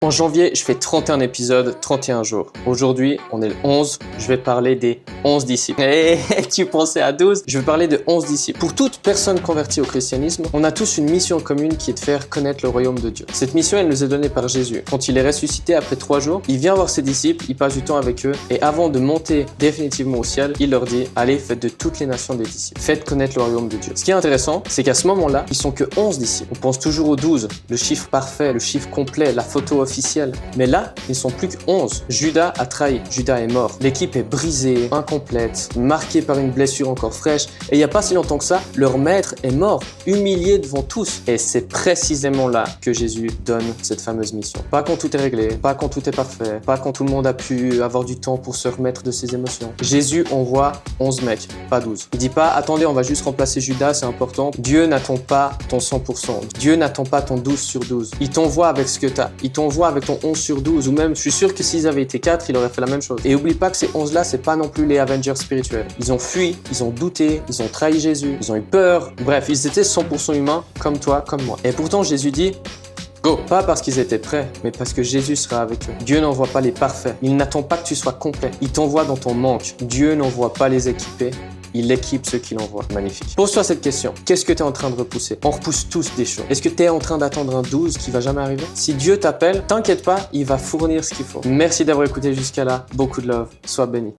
En janvier, je fais 31 épisodes, 31 jours. Aujourd'hui, on est le 11, je vais parler des 11 disciples. Et tu pensais à 12? Je vais parler de 11 disciples. Pour toute personne convertie au christianisme, on a tous une mission commune qui est de faire connaître le royaume de Dieu. Cette mission, elle nous est donnée par Jésus. Quand il est ressuscité après 3 jours, il vient voir ses disciples, il passe du temps avec eux, et avant de monter définitivement au ciel, il leur dit, allez, faites de toutes les nations des disciples. Faites connaître le royaume de Dieu. Ce qui est intéressant, c'est qu'à ce moment-là, ils sont que 11 disciples. On pense toujours aux 12, le chiffre parfait, le chiffre complet, la photo officielle. Mais là, ils ne sont plus que 11. Judas a trahi. Judas est mort. L'équipe est brisée, incomplète, marquée par une blessure encore fraîche. Et il n'y a pas si longtemps que ça, leur maître est mort, humilié devant tous. Et c'est précisément là que Jésus donne cette fameuse mission. Pas quand tout est réglé, pas quand tout est parfait, pas quand tout le monde a pu avoir du temps pour se remettre de ses émotions. Jésus envoie 11 mecs, pas 12. Il dit pas, attendez, on va juste remplacer Judas, c'est important. Dieu n'attend pas ton 100%. Dieu n'attend pas ton 12 sur 12. Il t'envoie avec ce que t'as. Il t'envoie avec ton 11 sur 12, ou même, je suis sûr que s'ils avaient été 4, il aurait fait la même chose. Et oublie pas que ces 11-là, c'est pas non plus les Avengers spirituels. Ils ont fui, ils ont douté, ils ont trahi Jésus, ils ont eu peur. Bref, ils étaient 100% humains, comme toi, comme moi. Et pourtant, Jésus dit, go! Pas parce qu'ils étaient prêts, mais parce que Jésus sera avec eux. Dieu n'envoie pas les parfaits. Il n'attend pas que tu sois complet. Il t'envoie dans ton manque. Dieu n'envoie pas les équipés. Il équipe ceux qu'il envoie. Magnifique. Pose-toi cette question. Qu'est-ce que tu es en train de repousser? On repousse tous des choses. Est-ce que tu es en train d'attendre un 12 qui va jamais arriver? Si Dieu t'appelle, t'inquiète pas, il va fournir ce qu'il faut. Merci d'avoir écouté jusqu'à là. Beaucoup de love. Sois béni.